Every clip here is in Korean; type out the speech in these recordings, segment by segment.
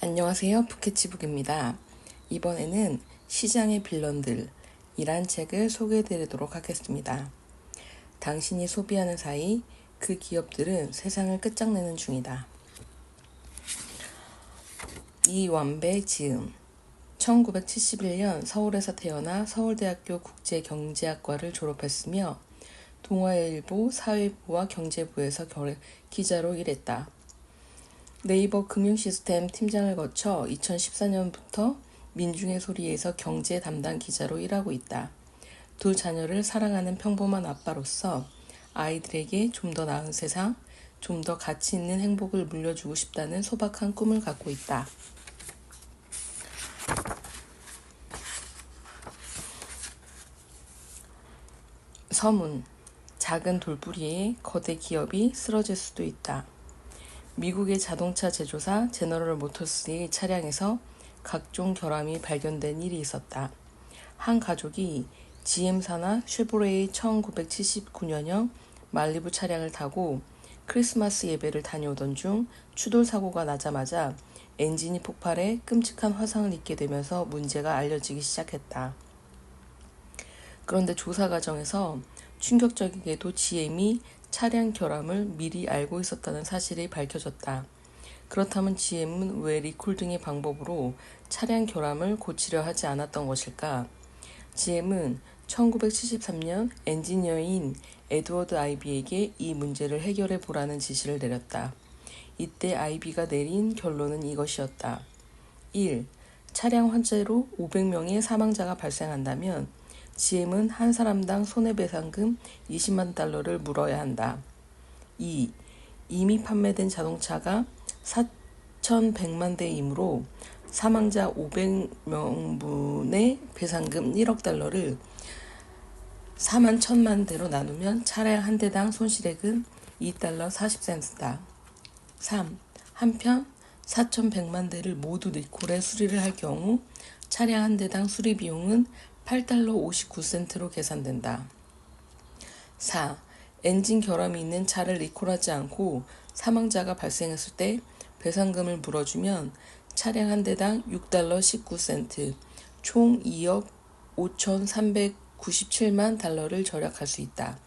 안녕하세요. 푸켓치북입니다. 이번에는 시장의 빌런들이란 책을 소개해드리도록 하겠습니다. 당신이 소비하는 사이 그 기업들은 세상을 끝장내는 중이다. 이완배 지음 1971년 서울에서 태어나 서울대학교 국제경제학과를 졸업했으며 동아일보 사회부와 경제부에서 기자로 일했다. 네이버 금융시스템 팀장을 거쳐 2014년부터 민중의 소리에서 경제 담당 기자로 일하고 있다. 두 자녀를 사랑하는 평범한 아빠로서 아이들에게 좀 더 나은 세상, 좀 더 가치 있는 행복을 물려주고 싶다는 소박한 꿈을 갖고 있다. 서문. 작은 돌부리에 거대 기업이 쓰러질 수도 있다. 미국의 자동차 제조사 제너럴 모터스의 차량에서 각종 결함이 발견된 일이 있었다. 한 가족이 GM사나 쉐보레의 1979년형 말리부 차량을 타고 크리스마스 예배를 다녀오던 중 추돌 사고가 나자마자 엔진이 폭발해 끔찍한 화상을 입게 되면서 문제가 알려지기 시작했다. 그런데 조사 과정에서 충격적이게도 GM이 차량 결함을 미리 알고 있었다는 사실이 밝혀졌다. 그렇다면 GM은 왜 리콜 등의 방법으로 차량 결함을 고치려 하지 않았던 것일까? GM은 1973년 엔지니어인 에드워드 아이비에게 이 문제를 해결해 보라는 지시를 내렸다. 이때 아이비가 내린 결론은 이것이었다. 1. 차량 화재로 500명의 사망자가 발생한다면 GM은 한 사람당 손해배상금 20만 달러를 물어야 한다. 2. 이미 판매된 자동차가 4,100만 대이므로 사망자 500명분의 배상금 1억 달러를 4만 1,000만 대로 나누면 차량 한 대당 손실액은 2달러 40센트다. 3. 한편 4,100만 대를 모두 리콜해 수리를 할 경우 차량 한 대당 수리 비용은 8달러 59센트로 계산된다. 4. 엔진 결함이 있는 차를 리콜하지 않고 사망자가 발생했을 때 배상금을 물어주면 차량 한 대당 6달러 19센트, 총 2억 5,397만 달러를 절약할 수 있다.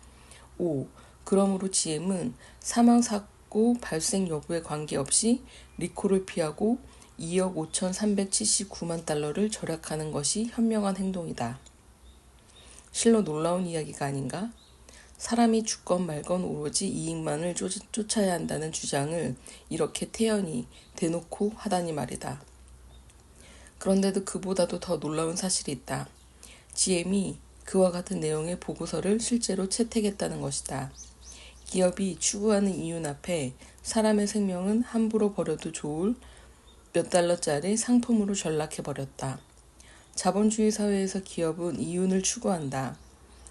5. 그러므로 GM은 사망사고 발생 여부에 관계없이 리콜을 피하고 2억 5,379만 달러를 절약하는 것이 현명한 행동이다. 실로 놀라운 이야기가 아닌가? 사람이 죽건 말건 오로지 이익만을 쫓아야 한다는 주장을 이렇게 태연히 대놓고 하다니 말이다. 그런데도 그보다도 더 놀라운 사실이 있다. GM이 그와 같은 내용의 보고서를 실제로 채택했다는 것이다. 기업이 추구하는 이윤 앞에 사람의 생명은 함부로 버려도 좋을 몇 달러짜리 상품으로 전락해버렸다. 자본주의 사회에서 기업은 이윤을 추구한다.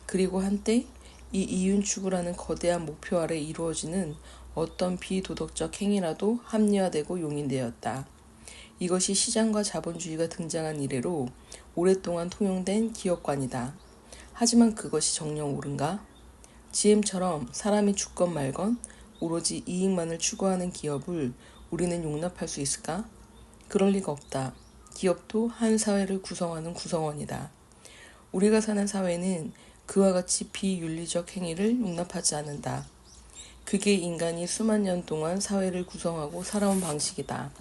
그리고 한때 이 이윤 추구라는 거대한 목표 아래 이루어지는 어떤 비도덕적 행위라도 합리화되고 용인되었다. 이것이 시장과 자본주의가 등장한 이래로 오랫동안 통용된 기업관이다. 하지만 그것이 정녕 옳은가? GM처럼 사람이 죽건 말건 오로지 이익만을 추구하는 기업을 우리는 용납할 수 있을까? 그럴 리가 없다. 기업도 한 사회를 구성하는 구성원이다. 우리가 사는 사회는 그와 같이 비윤리적 행위를 용납하지 않는다. 그게 인간이 수만 년 동안 사회를 구성하고 살아온 방식이다.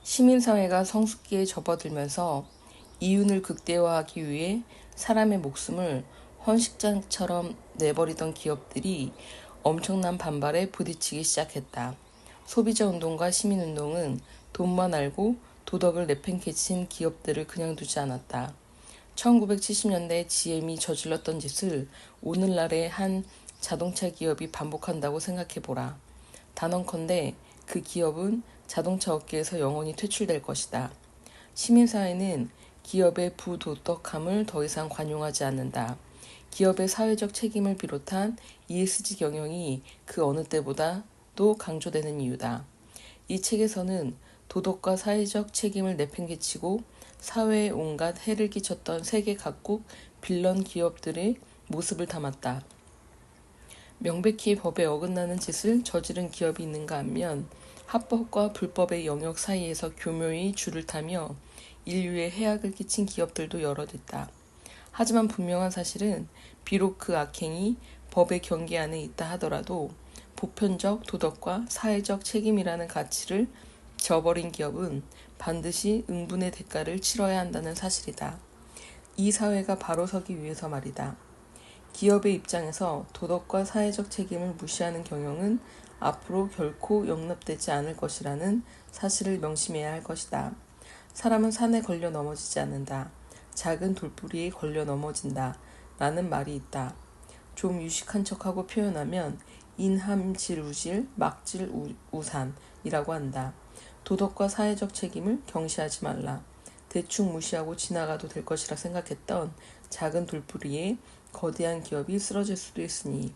시민사회가 성숙기에 접어들면서 이윤을 극대화하기 위해 사람의 목숨을 헌식장처럼 내버리던 기업들이 엄청난 반발에 부딪히기 시작했다. 소비자 운동과 시민운동은 돈만 알고 도덕을 내팽개친 기업들을 그냥 두지 않았다. 1970년대 GM이 저질렀던 짓을 오늘날의 한 자동차 기업이 반복한다고 생각해보라. 단언컨대 그 기업은 자동차 업계에서 영원히 퇴출될 것이다. 시민사회는 기업의 부도덕함을 더 이상 관용하지 않는다. 기업의 사회적 책임을 비롯한 ESG 경영이 그 어느 때보다도 강조되는 이유다. 이 책에서는 도덕과 사회적 책임을 내팽개치고 사회에 온갖 해를 끼쳤던 세계 각국 빌런 기업들의 모습을 담았다. 명백히 법에 어긋나는 짓을 저지른 기업이 있는가 하면 합법과 불법의 영역 사이에서 교묘히 줄을 타며 인류에 해악을 끼친 기업들도 여럿 있다. 하지만 분명한 사실은 비록 그 악행이 법의 경계 안에 있다 하더라도 보편적 도덕과 사회적 책임이라는 가치를 저버린 기업은 반드시 응분의 대가를 치러야 한다는 사실이다. 이 사회가 바로 서기 위해서 말이다. 기업의 입장에서 도덕과 사회적 책임을 무시하는 경영은 앞으로 결코 용납되지 않을 것이라는 사실을 명심해야 할 것이다. 사람은 산에 걸려 넘어지지 않는다. 작은 돌부리에 걸려 넘어진다. 라는 말이 있다. 좀 유식한 척하고 표현하면 인함질우질 막질우산이라고 한다. 도덕과 사회적 책임을 경시하지 말라. 대충 무시하고 지나가도 될 것이라 생각했던 작은 돌부리에 거대한 기업이 쓰러질 수도 있으니.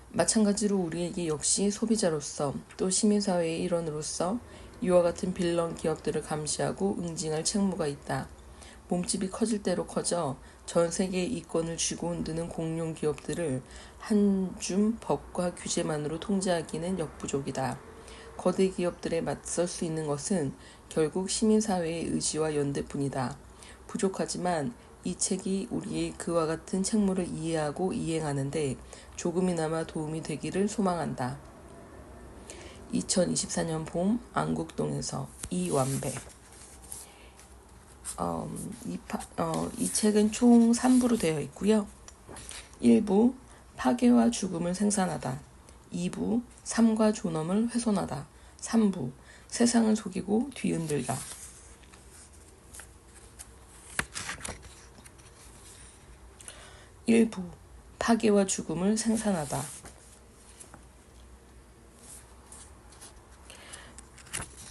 마찬가지로 우리에게 역시 소비자로서 또 시민사회의 일원으로서 이와 같은 빌런 기업들을 감시하고 응징할 책무가 있다. 몸집이 커질 대로 커져 전 세계의 이권을 쥐고 흔드는 공룡 기업들을 한 줌 법과 규제만으로 통제하기는 역부족이다. 거대 기업들에 맞설 수 있는 것은 결국 시민사회의 의지와 연대뿐이다. 부족하지만 이 책이 우리의 그와 같은 책무를 이해하고 이행하는데 조금이나마 도움이 되기를 소망한다. 2024년 봄 안국동에서 이완배. 이 책은 총 3부로 되어 있고요. 1부 파괴와 죽음을 생산하다. 2부 삶과 존엄을 훼손하다. 3부 세상을 속이고 뒤흔들다. 1부 파괴와 죽음을 생산하다.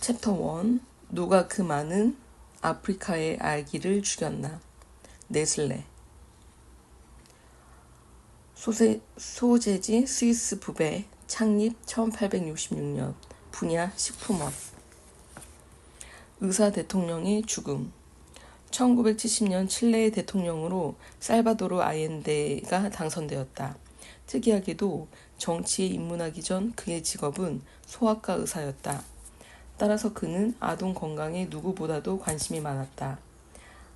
챕터 1 누가 그 많은 아프리카의 아기를 죽였나. 네슬레. 소재지 스위스 부배, 창립 1866년, 분야 식품업. 의사 대통령의 죽음. 1970년 칠레의 대통령으로 살바도르 아옌데가 당선되었다. 특이하게도 정치에 입문하기 전 그의 직업은 소아과 의사였다. 따라서 그는 아동 건강에 누구보다도 관심이 많았다.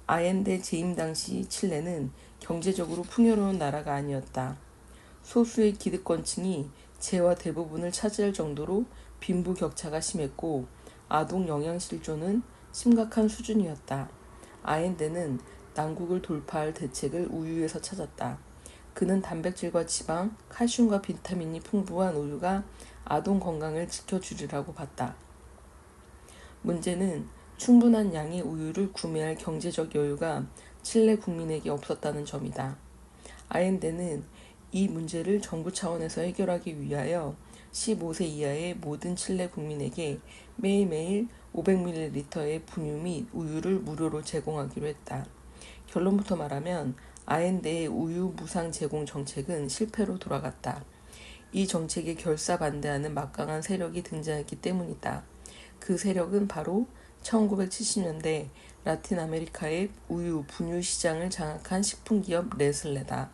아옌데 재임 당시 칠레는 경제적으로 풍요로운 나라가 아니었다. 소수의 기득권층이 재와 대부분을 차지할 정도로 빈부격차가 심했고 아동 영양실조는 심각한 수준이었다. 아옌데는 난국을 돌파할 대책을 우유에서 찾았다. 그는 단백질과 지방, 칼슘과 비타민이 풍부한 우유가 아동 건강을 지켜주리라고 봤다. 문제는 충분한 양의 우유를 구매할 경제적 여유가 칠레 국민에게 없었다는 점이다. 아옌데는 이 문제를 정부 차원에서 해결하기 위하여 15세 이하의 모든 칠레 국민에게 매일매일 500ml의 분유 및 우유를 무료로 제공하기로 했다. 결론부터 말하면 아옌데의 우유 무상 제공 정책은 실패로 돌아갔다. 이 정책에 결사 반대하는 막강한 세력이 등장했기 때문이다. 그 세력은 바로 1970년대 라틴 아메리카의 우유, 분유 시장을 장악한 식품기업 네슬레다.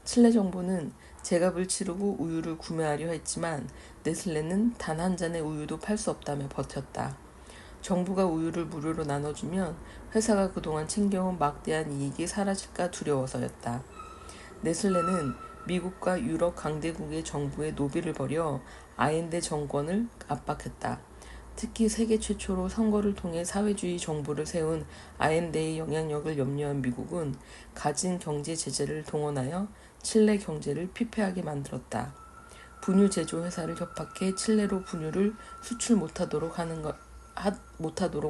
칠레 정부는 제값을 치르고 우유를 구매하려 했지만 네슬레는 단 한 잔의 우유도 팔 수 없다며 버텼다. 정부가 우유를 무료로 나눠주면 회사가 그동안 챙겨온 막대한 이익이 사라질까 두려워서였다. 네슬레는 미국과 유럽 강대국의 정부에 노비를 벌여 아옌데 정권을 압박했다. 특히 세계 최초로 선거를 통해 사회주의 정부를 세운 아옌데의 영향력을 염려한 미국은 가진 경제 제재를 동원하여 칠레 경제를 피폐하게 만들었다. 분유 제조 회사를 협박해 칠레로 분유를 수출 못하도록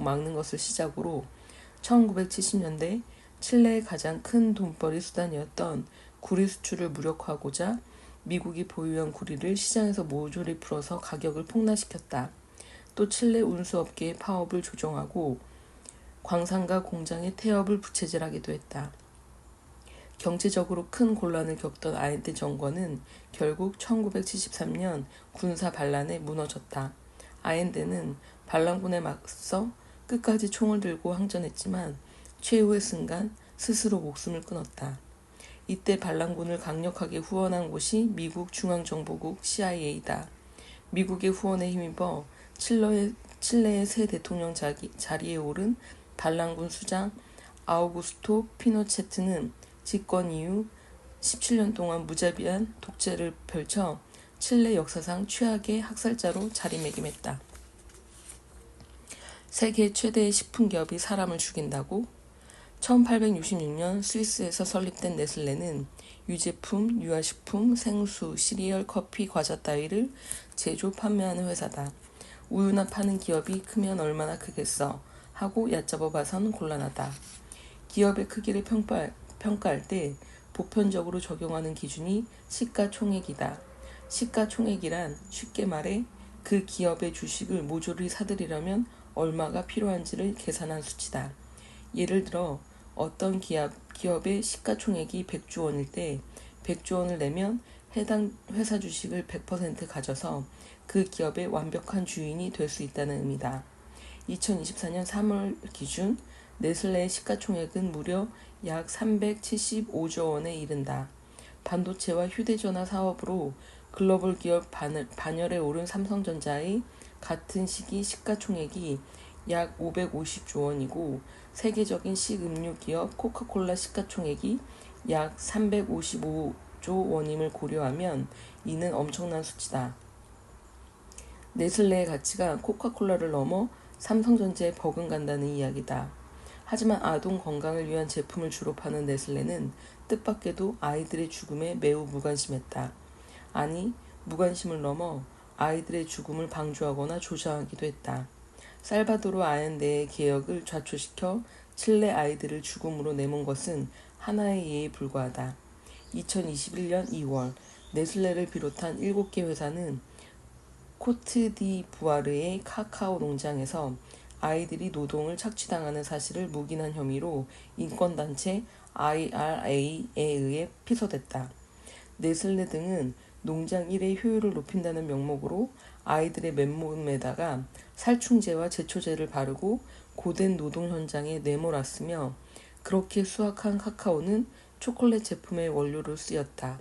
막는 것을 시작으로 1970년대 칠레의 가장 큰 돈벌이 수단이었던 구리 수출을 무력화하고자 미국이 보유한 구리를 시장에서 모조리 풀어서 가격을 폭락시켰다. 또 칠레 운수업계의 파업을 조정하고 광산가 공장의 폐업을 부채질하기도 했다. 경제적으로 큰 곤란을 겪던 아옌데 정권은 결국 1973년 군사 반란에 무너졌다. 아옌데는 반란군에 맞서 끝까지 총을 들고 항전했지만 최후의 순간 스스로 목숨을 끊었다. 이때 반란군을 강력하게 후원한 곳이 미국 중앙정보국 CIA다. 미국의 후원에 힘입어 칠레의 새 대통령 자리에 오른 반란군 수장 아우구스토 피노체트는 집권 이후 17년 동안 무자비한 독재를 펼쳐 칠레 역사상 최악의 학살자로 자리매김했다. 세계 최대의 식품기업이 사람을 죽인다고? 1866년 스위스에서 설립된 네슬레는 유제품, 유아식품, 생수, 시리얼, 커피, 과자 따위를 제조, 판매하는 회사다. 우유나 파는 기업이 크면 얼마나 크겠어 하고 얕잡아 봐선 곤란하다. 기업의 크기를 평가할 때 보편적으로 적용하는 기준이 시가총액이다. 시가총액이란 쉽게 말해 그 기업의 주식을 모조리 사들이려면 얼마가 필요한지를 계산한 수치다. 예를 들어 어떤 기업의 시가총액이 100조 원일 때 100조 원을 내면 해당 회사 주식을 100% 가져서 그 기업의 완벽한 주인이 될 수 있다는 의미다. 2024년 3월 기준 네슬레의 시가총액은 무려 약 375조 원에 이른다. 반도체와 휴대전화 사업으로 글로벌 기업 반열에 오른 삼성전자의 같은 시기 시가총액이 약 550조 원이고 세계적인 식음료 기업 코카콜라 시가총액이 약 355조 원임을 고려하면 이는 엄청난 수치다. 네슬레의 가치가 코카콜라를 넘어 삼성전자에 버금간다는 이야기다. 하지만 아동 건강을 위한 제품을 주로 파는 네슬레는 뜻밖에도 아이들의 죽음에 매우 무관심했다. 아니, 무관심을 넘어 아이들의 죽음을 방조하거나 조장하기도 했다. 살바도르 아엔데의 개혁을 좌초시켜 칠레 아이들을 죽음으로 내몬 것은 하나의 예에 불과하다. 2021년 2월 네슬레를 비롯한 7개 회사는 코트디부아르의 카카오 농장에서 아이들이 노동을 착취당하는 사실을 묵인한 혐의로 인권단체 IRA에 의해 피소됐다. 네슬레 등은 농장 일의 효율을 높인다는 명목으로 아이들의 맨몸에다가 살충제와 제초제를 바르고 고된 노동 현장에 내몰았으며 그렇게 수확한 카카오는 초콜릿 제품의 원료로 쓰였다.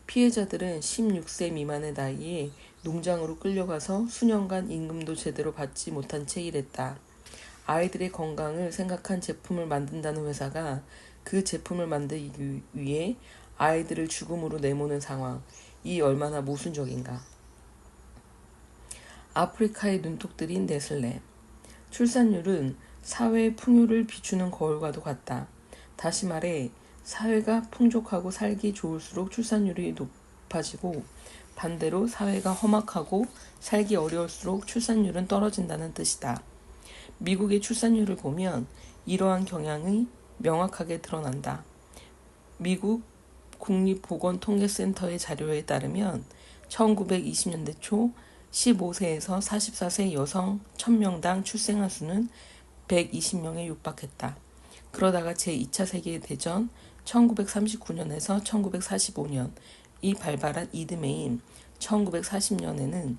피해자들은 16세 미만의 나이에 농장으로 끌려가서 수년간 임금도 제대로 받지 못한 채 일했다. 아이들의 건강을 생각한 제품을 만든다는 회사가 그 제품을 만들기 위해 아이들을 죽음으로 내모는 상황, 이 얼마나 모순적인가. 아프리카의 눈독들인 네슬레. 출산율은 사회의 풍요를 비추는 거울과도 같다. 다시 말해 사회가 풍족하고 살기 좋을수록 출산율이 높아지고 반대로 사회가 험악하고 살기 어려울수록 출산율은 떨어진다는 뜻이다. 미국의 출산율을 보면 이러한 경향이 명확하게 드러난다. 미국 국립보건통계센터의 자료에 따르면 1920년대 초 15세에서 44세 여성 1000명당 출생아 수는 120명에 육박했다. 그러다가 제2차 세계대전 1939년에서 1945년이 발발한 이듬해인 1940년에는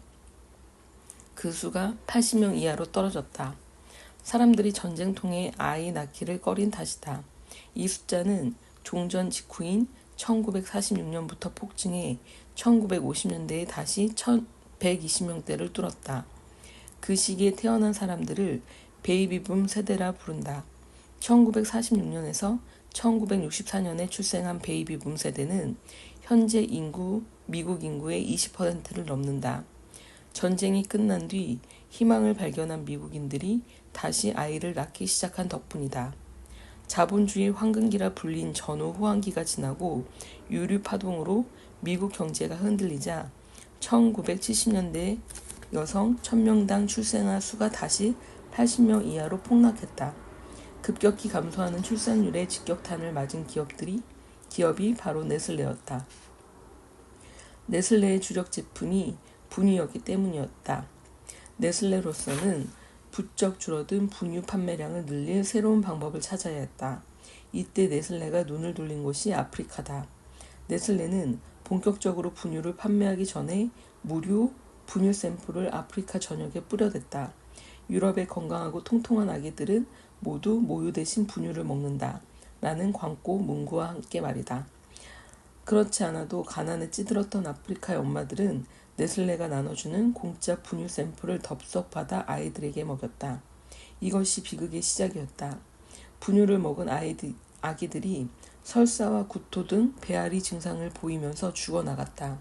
그 수가 80명 이하로 떨어졌다. 사람들이 전쟁통에 아이 낳기를 꺼린 탓이다. 이 숫자는 종전 직후인 1946년부터 폭증해 1950년대에 다시 120명대를 뚫었다. 그 시기에 태어난 사람들을 베이비붐 세대라 부른다. 1946년에서 1964년에 출생한 베이비붐 세대는 현재 미국 인구의 20%를 넘는다. 전쟁이 끝난 뒤 희망을 발견한 미국인들이 다시 아이를 낳기 시작한 덕분이다. 자본주의 황금기라 불린 전후 호황기가 지나고 유류 파동으로 미국 경제가 흔들리자 1970년대 여성 1000명당 출생아 수가 다시 80명 이하로 폭락했다. 급격히 감소하는 출산율에 직격탄을 맞은 기업이 바로 네슬레였다. 네슬레의 주력 제품이 분유였기 때문이었다. 네슬레로서는 부쩍 줄어든 분유 판매량을 늘릴 새로운 방법을 찾아야 했다. 이때 네슬레가 눈을 돌린 곳이 아프리카다. 네슬레는 본격적으로 분유를 판매하기 전에 무료 분유 샘플을 아프리카 전역에 뿌려댔다. 유럽의 건강하고 통통한 아기들은 모두 모유 대신 분유를 먹는다. 라는 광고 문구와 함께 말이다. 그렇지 않아도 가난에 찌들었던 아프리카의 엄마들은 네슬레가 나눠주는 공짜 분유 샘플을 덥석 받아 아이들에게 먹였다. 이것이 비극의 시작이었다. 분유를 먹은 아기들이 설사와 구토 등 배앓이 증상을 보이면서 죽어나갔다.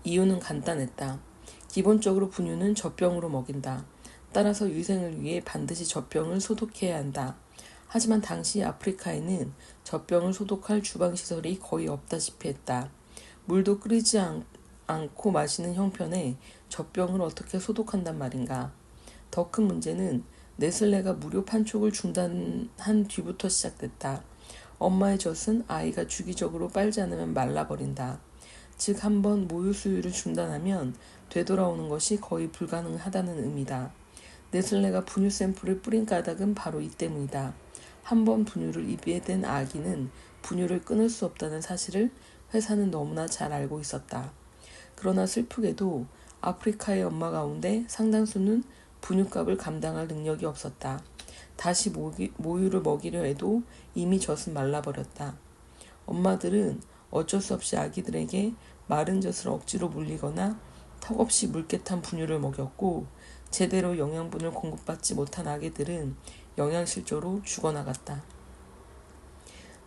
이유는 간단했다. 기본적으로 분유는 젖병으로 먹인다. 따라서 위생을 위해 반드시 젖병을 소독해야 한다. 하지만 당시 아프리카에는 젖병을 소독할 주방시설이 거의 없다시피 했다. 물도 끓이지 않고 마시는 형편에 젖병을 어떻게 소독한단 말인가. 더 큰 문제는 네슬레가 무료 판촉을 중단한 뒤부터 시작됐다. 엄마의 젖은 아이가 주기적으로 빨지 않으면 말라버린다. 즉, 한번 모유 수유를 중단하면 되돌아오는 것이 거의 불가능하다는 의미다. 네슬레가 분유 샘플을 뿌린 까닭은 바로 이 때문이다. 한 번 분유를 입에 댄 아기는 분유를 끊을 수 없다는 사실을 회사는 너무나 잘 알고 있었다. 그러나 슬프게도 아프리카의 엄마 가운데 상당수는 분유값을 감당할 능력이 없었다. 다시 모유를 먹이려 해도 이미 젖은 말라버렸다. 엄마들은 어쩔 수 없이 아기들에게 마른 젖을 억지로 물리거나 턱없이 묽게 탄 분유를 먹였고, 제대로 영양분을 공급받지 못한 아기들은 영양실조로 죽어나갔다.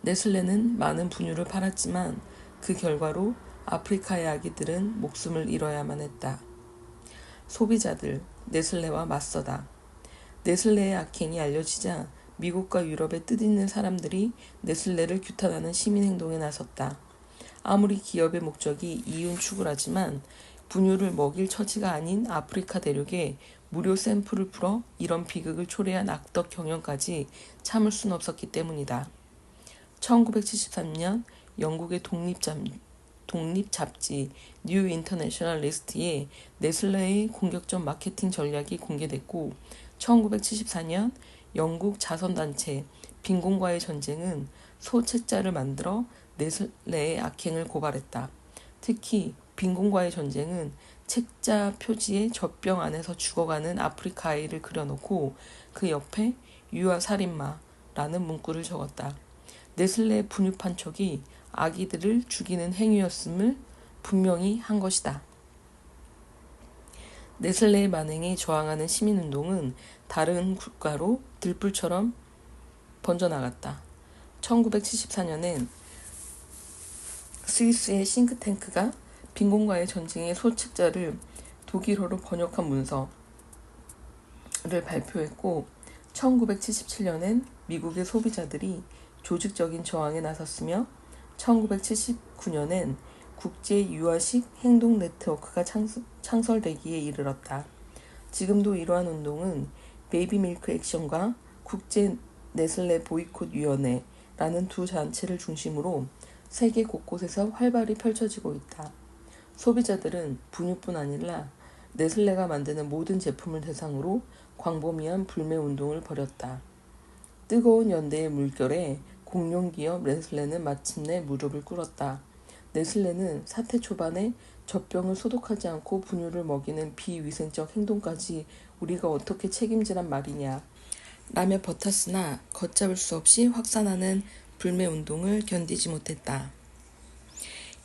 네슬레는 많은 분유를 팔았지만 그 결과로 아프리카의 아기들은 목숨을 잃어야만 했다. 소비자들, 네슬레와 맞서다. 네슬레의 악행이 알려지자 미국과 유럽의 뜻있는 사람들이 네슬레를 규탄하는 시민행동에 나섰다. 아무리 기업의 목적이 이윤 추구라지만 분유를 먹일 처지가 아닌 아프리카 대륙에 무료 샘플을 풀어 이런 비극을 초래한 악덕 경영까지 참을 순 없었기 때문이다. 1973년 영국의 독립 잡지 뉴 인터내셔널 리스트에 네슬레의 공격적 마케팅 전략이 공개됐고, 1974년 영국 자선단체 빈곤과의 전쟁은 소책자를 만들어 네슬레의 악행을 고발했다. 특히 빈곤과의 전쟁은 책자 표지에 젖병 안에서 죽어가는 아프리카 아이를 그려놓고 그 옆에 유아 살인마라는 문구를 적었다. 네슬레의 분유 판촉이 아기들을 죽이는 행위였음을 분명히 한 것이다. 네슬레의 만행에 저항하는 시민운동은 다른 국가로 들불처럼 번져나갔다. 1974년엔 스위스의 싱크탱크가 빈곤과의 전쟁의 소책자를 독일어로 번역한 문서를 발표했고, 1977년엔 미국의 소비자들이 조직적인 저항에 나섰으며 1979년엔 국제 유아식 행동 네트워크가 창설되기에 이르렀다. 지금도 이러한 운동은 베이비 밀크 액션과 국제 네슬레 보이콧 위원회라는 두 단체를 중심으로 세계 곳곳에서 활발히 펼쳐지고 있다. 소비자들은 분유뿐 아니라 네슬레가 만드는 모든 제품을 대상으로 광범위한 불매 운동을 벌였다. 뜨거운 연대의 물결에 공룡기업 네슬레는 마침내 무릎을 꿇었다. 네슬레는 사태 초반에 젖병을 소독하지 않고 분유를 먹이는 비위생적 행동까지 우리가 어떻게 책임지란 말이냐 라며 버텼으나 걷잡을 수 없이 확산하는 불매 운동을 견디지 못했다.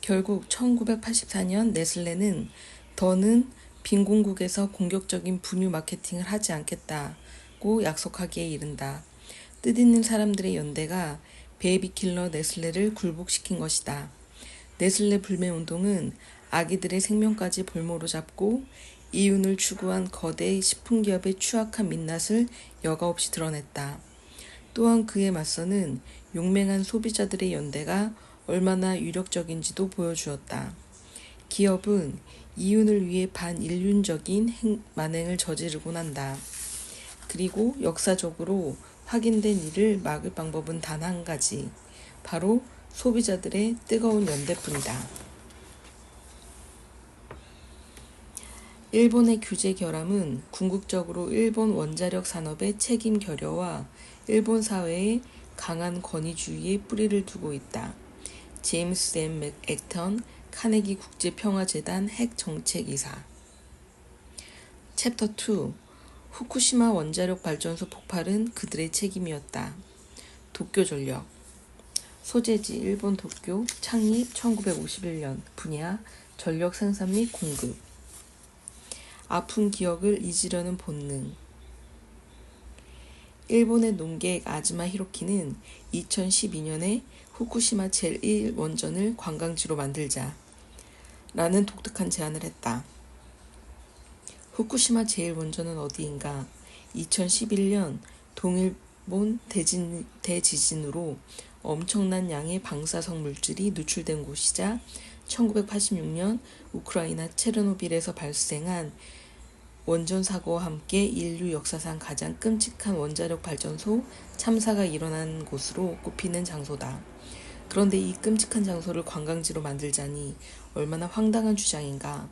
결국 1984년 네슬레는 더는 빈곤국에서 공격적인 분유 마케팅을 하지 않겠다고 약속하기에 이른다. 뜻있는 사람들의 연대가 베이비킬러 네슬레를 굴복시킨 것이다. 네슬레 불매운동은 아기들의 생명까지 볼모로 잡고 이윤을 추구한 거대 식품기업의 추악한 민낯을 여과없이 드러냈다. 또한 그에 맞서는 용맹한 소비자들의 연대가 얼마나 유력적인지도 보여주었다. 기업은 이윤을 위해 반인륜적인 만행을 저지르곤 한다. 그리고 역사적으로 확인된 이를 막을 방법은 단 한 가지, 바로 소비자들의 뜨거운 연대뿐이다. 일본의 규제 결함은 궁극적으로 일본 원자력 산업의 책임 결여와 일본 사회의 강한 권위주의에 뿌리를 두고 있다. 제임스 M. 맥액턴 카네기 국제평화재단 핵정책이사. 챕터 2. 후쿠시마 원자력 발전소 폭발은 그들의 책임이었다. 도쿄전력. 소재지 일본 도쿄, 창립 1951년, 분야 전력 생산 및 공급. 아픈 기억을 잊으려는 본능. 일본의 농객 아즈마 히로키는 2012년에 후쿠시마 제1원전을 관광지로 만들자 라는 독특한 제안을 했다. 후쿠시마 제1원전은 어디인가? 2011년 동일본 대지진으로 엄청난 양의 방사성 물질이 누출된 곳이자 1986년 우크라이나 체르노빌에서 발생한 원전 사고와 함께 인류 역사상 가장 끔찍한 원자력 발전소 참사가 일어난 곳으로 꼽히는 장소다. 그런데 이 끔찍한 장소를 관광지로 만들자니 얼마나 황당한 주장인가.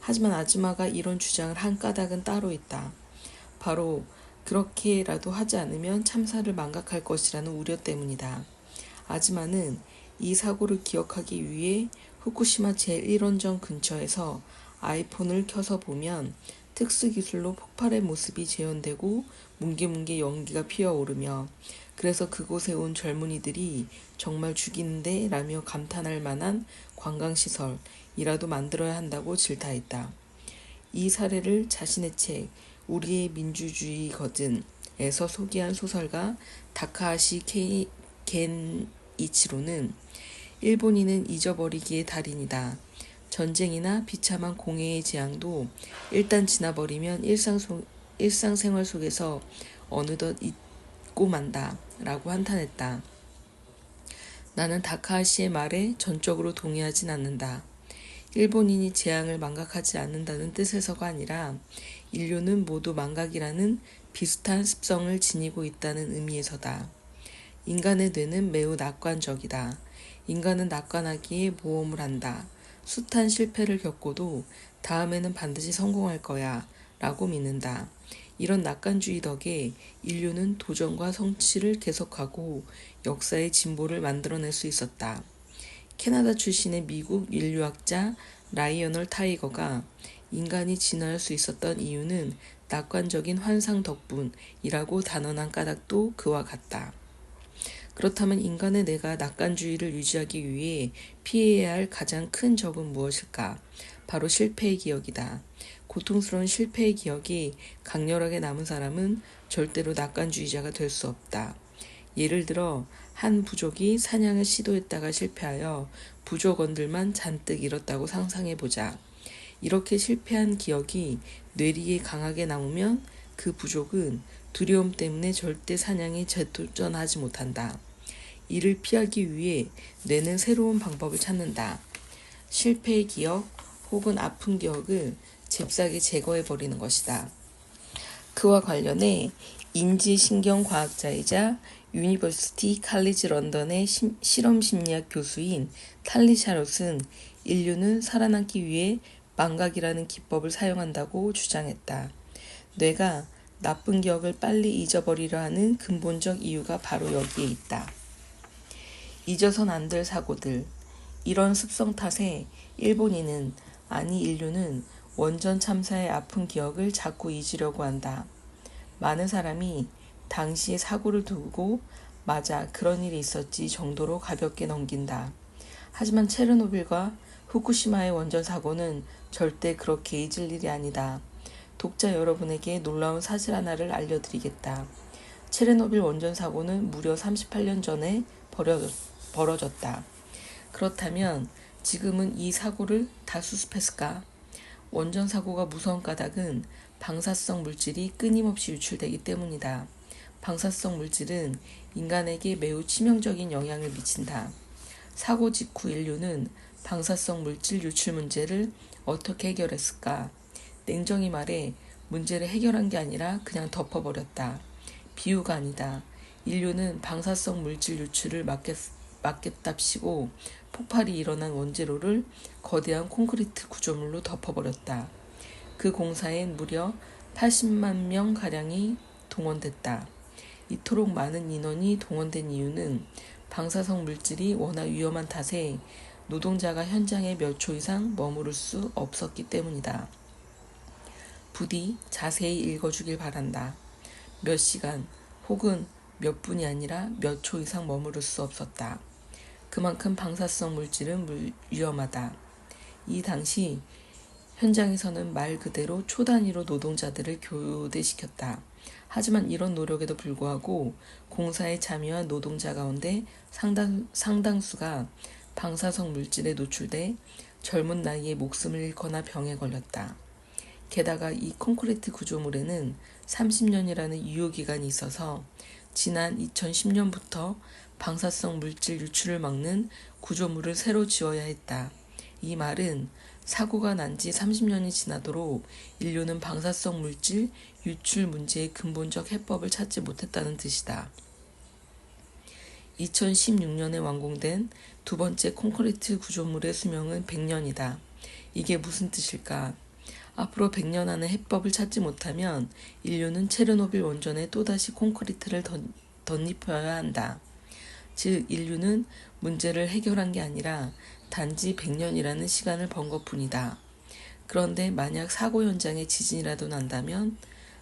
하지만 아즈마가 이런 주장을 한 까닭은 따로 있다. 바로 그렇게라도 하지 않으면 참사를 망각할 것이라는 우려 때문이다. 아즈마는 이 사고를 기억하기 위해 후쿠시마 제1원전 근처에서 아이폰을 켜서 보면 특수기술로 폭발의 모습이 재현되고 뭉게뭉게 연기가 피어오르며 그래서 그곳에 온 젊은이들이 정말 죽이는데 라며 감탄할 만한 관광시설이라도 만들어야 한다고 질타했다. 이 사례를 자신의 책 우리의 민주주의거든에서 소개한 소설가 다카하시 겐이치로는 일본인은 잊어버리기의 달인이다. 전쟁이나 비참한 공해의 재앙도 일단 지나버리면 일상생활 속에서 어느덧 잊고 만다 라고 한탄했다. 나는 다카하시의 말에 전적으로 동의하진 않는다. 일본인이 재앙을 망각하지 않는다는 뜻에서가 아니라 인류는 모두 망각이라는 비슷한 습성을 지니고 있다는 의미에서다. 인간의 뇌는 매우 낙관적이다. 인간은 낙관하기에 모험을 한다. 숱한 실패를 겪고도 다음에는 반드시 성공할 거야 라고 믿는다. 이런 낙관주의 덕에 인류는 도전과 성취를 계속하고 역사의 진보를 만들어낼 수 있었다. 캐나다 출신의 미국 인류학자 라이어널 타이거가 인간이 진화할 수 있었던 이유는 낙관적인 환상 덕분이라고 단언한 까닭도 그와 같다. 그렇다면 인간의 뇌가 낙관주의를 유지하기 위해 피해야 할 가장 큰 적은 무엇일까? 바로 실패의 기억이다. 고통스러운 실패의 기억이 강렬하게 남은 사람은 절대로 낙관주의자가 될 수 없다. 예를 들어 한 부족이 사냥을 시도했다가 실패하여 부족원들만 잔뜩 잃었다고 상상해보자. 이렇게 실패한 기억이 뇌리에 강하게 남으면 그 부족은 두려움 때문에 절대 사냥에 재도전하지 못한다. 이를 피하기 위해 뇌는 새로운 방법을 찾는다. 실패의 기억 혹은 아픈 기억을 잽싸게 제거해버리는 것이다. 그와 관련해 인지신경과학자이자 유니버시티 칼리지 런던의 실험심리학 교수인 탈리 샤롯은 인류는 살아남기 위해 망각이라는 기법을 사용한다고 주장했다. 뇌가 나쁜 기억을 빨리 잊어버리려 하는 근본적 이유가 바로 여기에 있다. 잊어선 안 될 사고들. 이런 습성 탓에 일본인은, 아니 인류는 원전 참사의 아픈 기억을 자꾸 잊으려고 한다. 많은 사람이 당시의 사고를 두고 맞아 그런 일이 있었지 정도로 가볍게 넘긴다. 하지만 체르노빌과 후쿠시마의 원전 사고는 절대 그렇게 잊을 일이 아니다. 독자 여러분에게 놀라운 사실 하나를 알려드리겠다. 체르노빌 원전 사고는 무려 38년 전에 벌어졌다. 그렇다면 지금은 이 사고를 다 수습했을까? 원전 사고가 무서운 까닭은 방사성 물질이 끊임없이 유출되기 때문이다. 방사성 물질은 인간에게 매우 치명적인 영향을 미친다. 사고 직후 인류는 방사성 물질 유출 문제를 어떻게 해결했을까? 냉정히 말해 문제를 해결한 게 아니라 그냥 덮어버렸다. 비유가 아니다. 인류는 방사성 물질 유출을 막겠답시고 폭발이 일어난 원재료를 거대한 콘크리트 구조물로 덮어버렸다. 그 공사엔 무려 80만 명가량이 동원됐다. 이토록 많은 인원이 동원된 이유는 방사성 물질이 워낙 위험한 탓에 노동자가 현장에 몇 초 이상 머무를 수 없었기 때문이다. 부디 자세히 읽어주길 바란다. 몇 시간 혹은 몇 분이 아니라 몇 초 이상 머무를 수 없었다. 그만큼 방사성 물질은 위험하다. 이 당시 현장에서는 말 그대로 초단위로 노동자들을 교대시켰다. 하지만 이런 노력에도 불구하고 공사에 참여한 노동자 가운데 상당수가 방사성 물질에 노출돼 젊은 나이에 목숨을 잃거나 병에 걸렸다. 게다가 이 콘크리트 구조물에는 30년이라는 유효기간이 있어서 지난 2010년부터 방사성 물질 유출을 막는 구조물을 새로 지어야 했다. 이 말은 사고가 난 지 30년이 지나도록 인류는 방사성 물질 유출 문제의 근본적 해법을 찾지 못했다는 뜻이다. 2016년에 완공된 두 번째 콘크리트 구조물의 수명은 100년이다. 이게 무슨 뜻일까? 앞으로 100년 안에 해법을 찾지 못하면 인류는 체르노빌 원전에 또다시 콘크리트를 덧입혀야 한다. 즉 인류는 문제를 해결한 게 아니라 단지 100년이라는 시간을 번 것뿐이다. 그런데 만약 사고 현장에 지진이라도 난다면,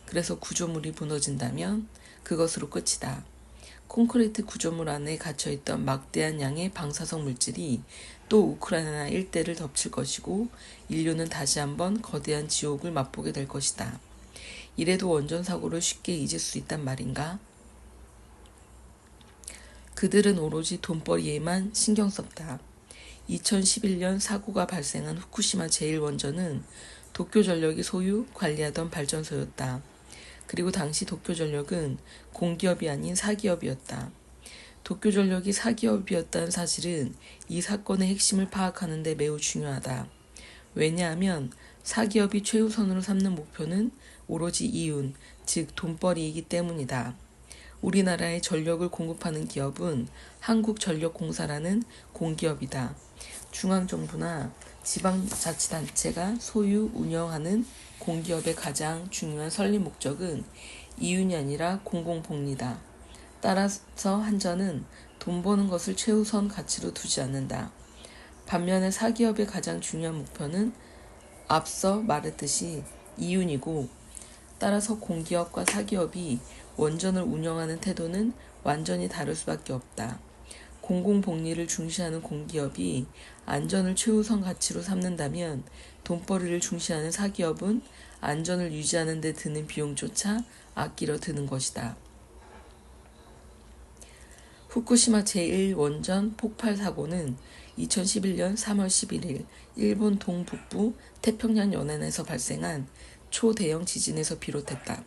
그래서 구조물이 무너진다면 그것으로 끝이다. 콘크리트 구조물 안에 갇혀있던 막대한 양의 방사성 물질이 또 우크라이나 일대를 덮칠 것이고 인류는 다시 한번 거대한 지옥을 맛보게 될 것이다. 이래도 원전 사고를 쉽게 잊을 수 있단 말인가? 그들은 오로지 돈벌이에만 신경 썼다. 2011년 사고가 발생한 후쿠시마 제1원전은 도쿄전력이 소유, 관리하던 발전소였다. 그리고 당시 도쿄전력은 공기업이 아닌 사기업이었다. 도쿄전력이 사기업이었다는 사실은 이 사건의 핵심을 파악하는 데 매우 중요하다. 왜냐하면 사기업이 최우선으로 삼는 목표는 오로지 이윤, 즉 돈벌이이기 때문이다. 우리나라에 전력을 공급하는 기업은 한국전력공사라는 공기업이다. 중앙정부나 지방자치단체가 소유, 운영하는 공기업의 가장 중요한 설립 목적은 이윤이 아니라 공공복리다. 따라서 한전은 돈 버는 것을 최우선 가치로 두지 않는다. 반면에 사기업의 가장 중요한 목표는 앞서 말했듯이 이윤이고, 따라서 공기업과 사기업이 원전을 운영하는 태도는 완전히 다를 수밖에 없다. 공공복리를 중시하는 공기업이 안전을 최우선 가치로 삼는다면 돈벌이를 중시하는 사기업은 안전을 유지하는 데 드는 비용조차 아끼려 드는 것이다. 후쿠시마 제1원전 폭발 사고는 2011년 3월 11일 일본 동북부 태평양 연안에서 발생한 초대형 지진에서 비롯했다.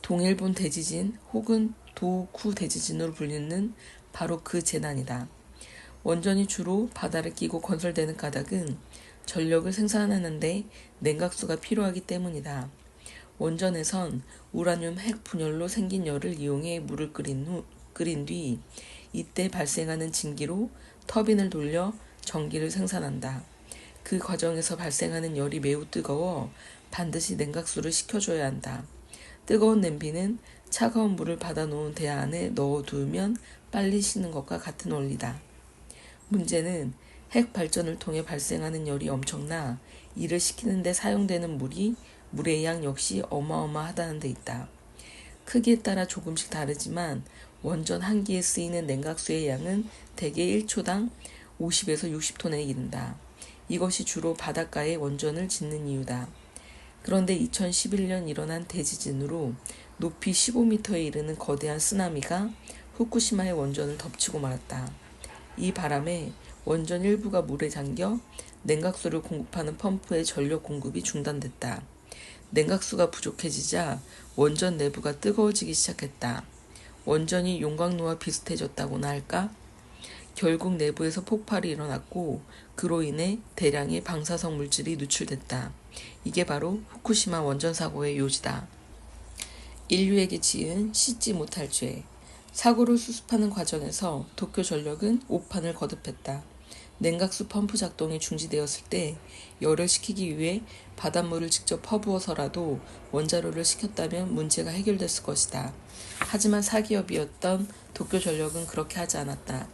동일본 대지진 혹은 도쿠 대지진으로 불리는 바로 그 재난이다. 원전이 주로 바다를 끼고 건설되는 까닭은 전력을 생산하는데 냉각수가 필요하기 때문이다. 원전에선 우라늄 핵 분열로 생긴 열을 이용해 물을 끓인 뒤 이때 발생하는 진기로 터빈을 돌려 전기를 생산한다. 그 과정에서 발생하는 열이 매우 뜨거워 반드시 냉각수를 식혀줘야 한다. 뜨거운 냄비는 차가운 물을 받아놓은 대야 안에 넣어두면 빨리 식는 것과 같은 원리다. 문제는 핵 발전을 통해 발생하는 열이 엄청나 이를 식히는 데 사용되는 물의 양 역시 어마어마하다는 데 있다. 크기에 따라 조금씩 다르지만 원전 한 기에 쓰이는 냉각수의 양은 대개 1초당 50에서 60톤에 이른다. 이것이 주로 바닷가에 원전을 짓는 이유다. 그런데 2011년 일어난 대지진으로 높이 15m에 이르는 거대한 쓰나미가 후쿠시마의 원전을 덮치고 말았다. 이 바람에 원전 일부가 물에 잠겨 냉각수를 공급하는 펌프의 전력 공급이 중단됐다. 냉각수가 부족해지자 원전 내부가 뜨거워지기 시작했다. 원전이 용광로와 비슷해졌다고나 할까? 결국 내부에서 폭발이 일어났고 그로 인해 대량의 방사성 물질이 누출됐다. 이게 바로 후쿠시마 원전 사고의 요지다. 인류에게 지은 씻지 못할 죄. 사고를 수습하는 과정에서 도쿄전력은 오판을 거듭했다. 냉각수 펌프 작동이 중지되었을 때 열을 식히기 위해 바닷물을 직접 퍼부어서라도 원자로를 식혔다면 문제가 해결됐을 것이다. 하지만 사기업이었던 도쿄전력은 그렇게 하지 않았다.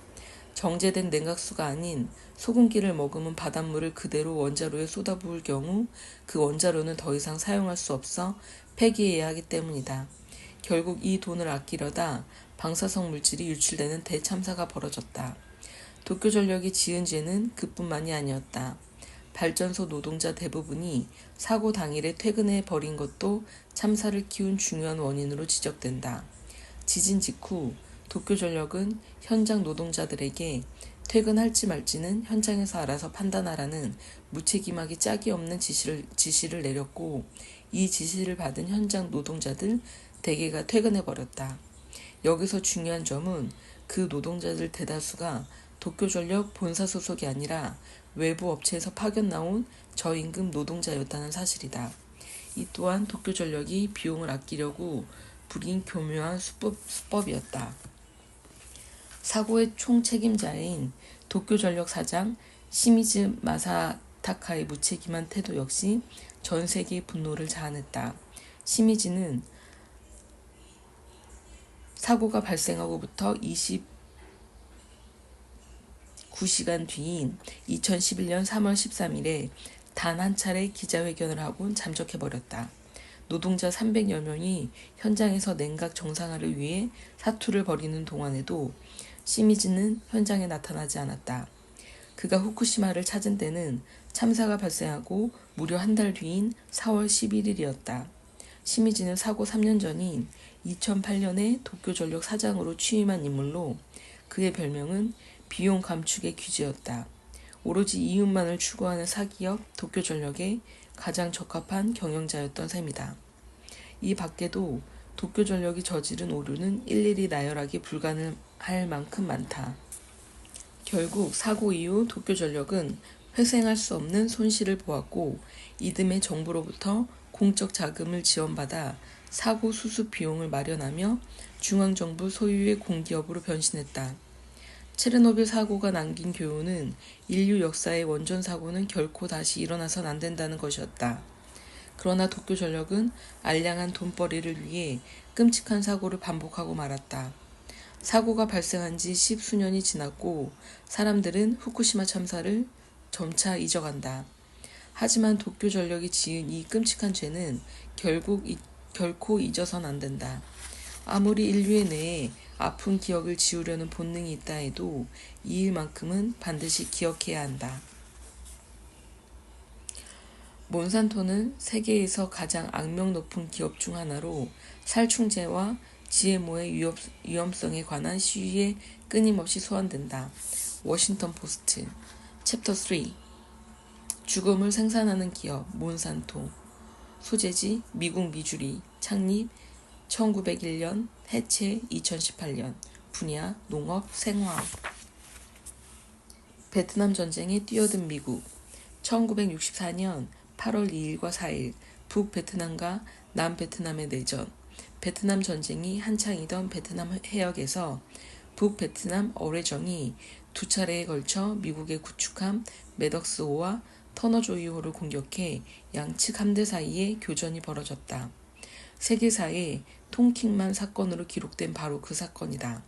정제된 냉각수가 아닌 소금기를 머금은 바닷물을 그대로 원자로에 쏟아부을 경우 그 원자로는 더 이상 사용할 수 없어 폐기해야 하기 때문이다. 결국 이 돈을 아끼려다 방사성 물질이 유출되는 대참사가 벌어졌다. 도쿄전력이 지은 죄는 그뿐만이 아니었다. 발전소 노동자 대부분이 사고 당일에 퇴근해 버린 것도 참사를 키운 중요한 원인으로 지적된다. 지진 직후 도쿄전력은 현장 노동자들에게 퇴근할지 말지는 현장에서 알아서 판단하라는 무책임하기 짝이 없는 지시를 내렸고, 이 지시를 받은 현장 노동자들 대개가 퇴근해버렸다. 여기서 중요한 점은 그 노동자들 대다수가 도쿄전력 본사 소속이 아니라 외부 업체에서 파견 나온 저임금 노동자였다는 사실이다. 이 또한 도쿄전력이 비용을 아끼려고 부린 교묘한 수법이었다. 사고의 총책임자인 도쿄전력 사장 시미즈 마사타카의 무책임한 태도 역시 전 세계의 분노를 자아냈다. 시미즈는 사고가 발생하고부터 29시간 뒤인 2011년 3월 13일에 단 한 차례 기자회견을 하곤 잠적해버렸다. 노동자 300여 명이 현장에서 냉각 정상화를 위해 사투를 벌이는 동안에도 시미즈는 현장에 나타나지 않았다. 그가 후쿠시마를 찾은 때는 참사가 발생하고 무려 한 달 뒤인 4월 11일이었다. 시미즈는 사고 3년 전인 2008년에 도쿄전력 사장으로 취임한 인물로 그의 별명은 비용 감축의 귀재였다. 오로지 이윤만을 추구하는 사기업 도쿄전력에 가장 적합한 경영자였던 셈이다. 이 밖에도 도쿄전력이 저지른 오류는 일일이 나열하기 불가능할 만큼 많다. 결국 사고 이후 도쿄전력은 회생할 수 없는 손실을 보았고, 이듬해 정부로부터 공적 자금을 지원받아 사고 수습 비용을 마련하며 중앙정부 소유의 공기업으로 변신했다. 체르노빌 사고가 남긴 교훈은 인류 역사의 원전 사고는 결코 다시 일어나선 안 된다는 것이었다. 그러나 도쿄전력은 알량한 돈벌이를 위해 끔찍한 사고를 반복하고 말았다. 사고가 발생한 지 10수년이 지났고 사람들은 후쿠시마 참사를 점차 잊어간다. 하지만 도쿄전력이 지은 이 끔찍한 죄는 결코 잊어선 안 된다. 아무리 인류의 뇌에 아픈 기억을 지우려는 본능이 있다 해도 이 일만큼은 반드시 기억해야 한다. 몬산토는 세계에서 가장 악명 높은 기업 중 하나로 살충제와 GMO의 위험성에 관한 시위에 끊임없이 소환된다. 워싱턴 포스트 챕터 3 죽음을 생산하는 기업 몬산토. 소재지 미국 미주리. 창립 1901년. 해체 2018년. 분야 농업 생화학. 베트남 전쟁에 뛰어든 미국. 1964년 8월 2일과 4일 북베트남과 남베트남의 내전. 베트남 전쟁이 한창이던 베트남 해역에서 북베트남 어뢰정이 두 차례에 걸쳐 미국의 구축함 매덕스5와 터너조이호를 공격해 양측 함대 사이에 교전이 벌어졌다. 세계사에 통킹만 사건으로 기록된 바로 그 사건이다.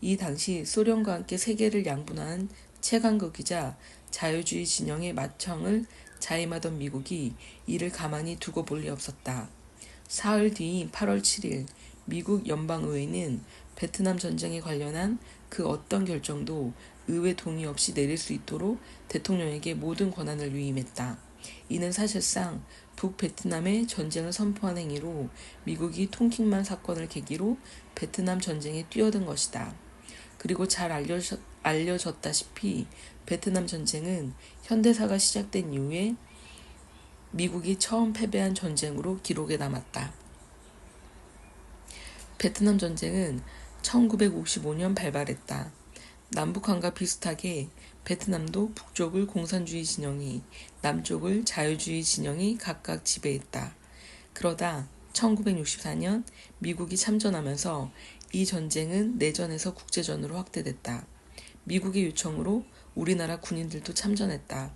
이 당시 소련과 함께 세계를 양분하는 최강국이자 자유주의 진영의 맏형을 자임하던 미국이 이를 가만히 두고 볼 리 없었다. 사흘 뒤인 8월 7일 미국 연방의회는 베트남 전쟁에 관련한 그 어떤 결정도 의회 동의 없이 내릴 수 있도록 대통령에게 모든 권한을 위임했다. 이는 사실상 북베트남의 전쟁을 선포한 행위로 미국이 통킹만 사건을 계기로 베트남 전쟁에 뛰어든 것이다. 그리고 잘 알려졌다시피 베트남 전쟁은 현대사가 시작된 이후에 미국이 처음 패배한 전쟁으로 기록에 남았다. 베트남 전쟁은 1955년 발발했다. 남북한과 비슷하게 베트남도 북쪽을 공산주의 진영이, 남쪽을 자유주의 진영이 각각 지배했다. 그러다 1964년 미국이 참전하면서 이 전쟁은 내전에서 국제전으로 확대됐다. 미국의 요청으로 우리나라 군인들도 참전했다.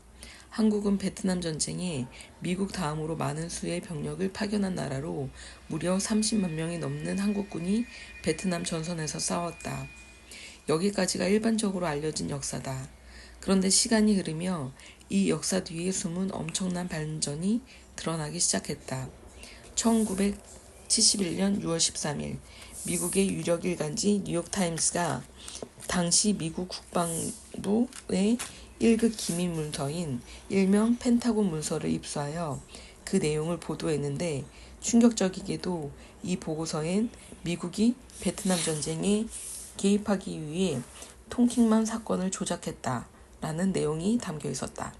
한국은 베트남 전쟁에 미국 다음으로 많은 수의 병력을 파견한 나라로 무려 30만 명이 넘는 한국군이 베트남 전선에서 싸웠다. 여기까지가 일반적으로 알려진 역사다. 그런데 시간이 흐르며 이 역사 뒤에 숨은 엄청난 반전이 드러나기 시작했다. 1971년 6월 13일 미국의 유력 일간지 뉴욕타임스가 당시 미국 국방부의 1급 기밀 문서인 일명 펜타곤 문서를 입수하여 그 내용을 보도했는데, 충격적이게도 이 보고서엔 미국이 베트남 전쟁에 개입하기 위해 통킹만 사건을 조작했다라는 내용이 담겨 있었다.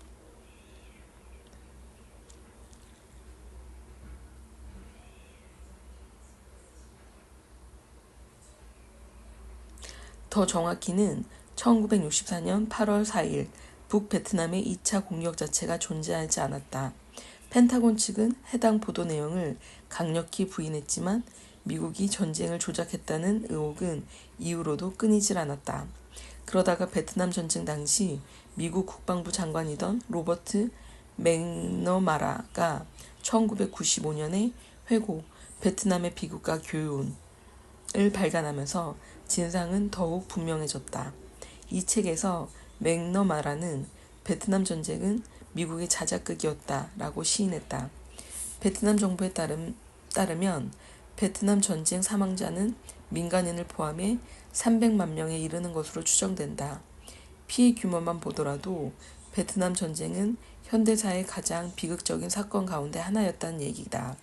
더 정확히는 1964년 8월 4일 북베트남의 2차 공격 자체가 존재하지 않았다. 펜타곤 측은 해당 보도 내용을 강력히 부인했지만 미국이 전쟁을 조작했다는 의혹은 이후로도 끊이질 않았다. 그러다가 베트남 전쟁 당시 미국 국방부 장관이던 로버트 맥너마라가 1995년에 회고 베트남의 비극과 교훈을 발간하면서 진상은 더욱 분명해졌다. 이 책에서 맥너마라는 베트남 전쟁은 미국의 자작극이었다라고 시인했다. 베트남 정부에 따르면 베트남 전쟁 사망자는 민간인을 포함해 300만 명에 이르는 것으로 추정된다. 피해 규모만 보더라도 베트남 전쟁은 현대사의 가장 비극적인 사건 가운데 하나였다는 얘기다.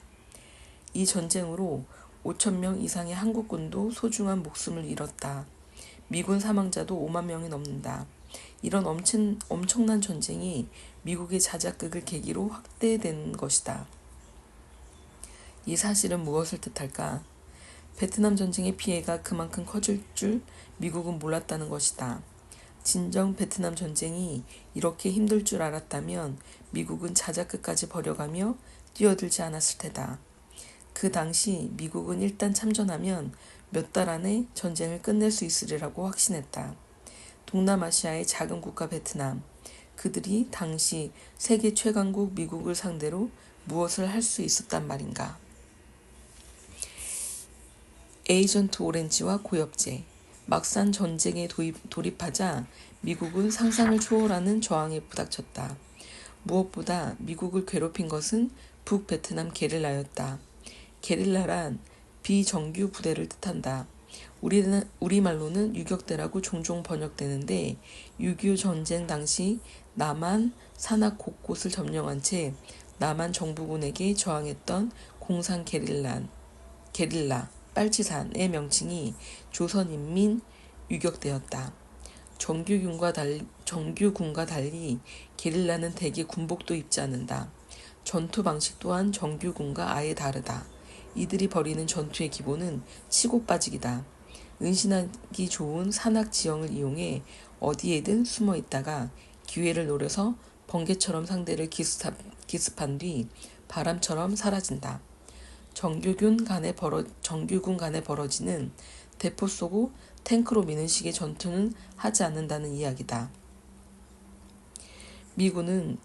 이 전쟁으로 5천 명 이상의 한국군도 소중한 목숨을 잃었다. 미군 사망자도 5만 명이 넘는다. 이런 엄청난 전쟁이 미국의 자작극을 계기로 확대된 것이다. 이 사실은 무엇을 뜻할까? 베트남 전쟁의 피해가 그만큼 커질 줄 미국은 몰랐다는 것이다. 진정 베트남 전쟁이 이렇게 힘들 줄 알았다면 미국은 자작극까지 벌여가며 뛰어들지 않았을 테다. 그 당시 미국은 일단 참전하면 몇 달 안에 전쟁을 끝낼 수 있으리라고 확신했다. 동남아시아의 작은 국가 베트남, 그들이 당시 세계 최강국 미국을 상대로 무엇을 할 수 있었단 말인가. 에이전트 오렌지와 고엽제, 막상 전쟁에 돌입하자 미국은 상상을 초월하는 저항에 부닥쳤다. 무엇보다 미국을 괴롭힌 것은 북베트남 게릴라였다. 게릴라란 비정규 부대를 뜻한다. 우리말로는 유격대라고 종종 번역되는데 6.25 전쟁 당시 남한 산악 곳곳을 점령한 채 남한 정부군에게 저항했던 공산 게릴라, 빨치산의 명칭이 조선인민 유격대였다. 정규군과 달리 게릴라는 대개 군복도 입지 않는다. 전투 방식 또한 정규군과 아예 다르다. 이들이 벌이는 전투의 기본은 치고 빠지기다. 은신하기 좋은 산악 지형을 이용해 어디에든 숨어 있다가 기회를 노려서 번개처럼 상대를 기습한 뒤 바람처럼 사라진다. 정규군 간에 벌어지는 대포 쏘고 탱크로 미는 식의 전투는 하지 않는다는 이야기다. 미군은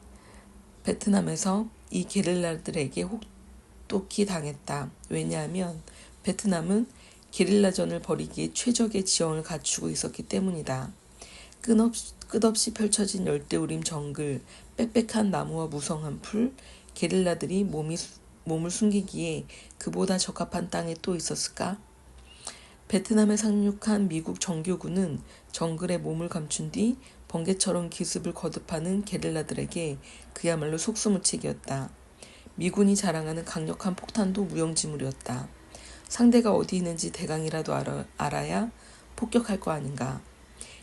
베트남에서 이 게릴라들에게 혹독히 당했다. 왜냐하면 베트남은 게릴라전을 벌이기에 최적의 지형을 갖추고 있었기 때문이다. 끝없이 펼쳐진 열대우림 정글, 빽빽한 나무와 무성한 풀, 게릴라들이 몸을 숨기기에 그보다 적합한 땅에 또 있었을까? 베트남에 상륙한 미국 정규군은 정글에 몸을 감춘 뒤 번개처럼 기습을 거듭하는 게릴라들에게 그야말로 속수무책이었다. 미군이 자랑하는 강력한 폭탄도 무용지물이었다. 상대가 어디 있는지 대강이라도 알아야 폭격할 거 아닌가.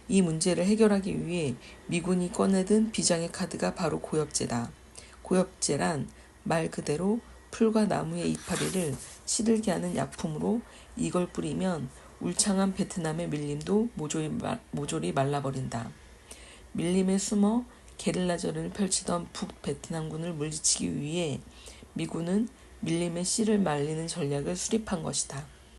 이 문제를 해결하기 위해 미군이 꺼내든 비장의 카드가 바로 고엽제다. 고엽제란 말 그대로 풀과 나무의 이파리를 시들게 하는 약품으로 이걸 뿌리면 울창한 베트남의 밀림도 모조리 말라버린다. 밀림에 숨어 게릴라전을 펼치던 북베트남군을 물리치기 위해 미군은 밀림의 씨를 말리는 전략을 수립한 것이다.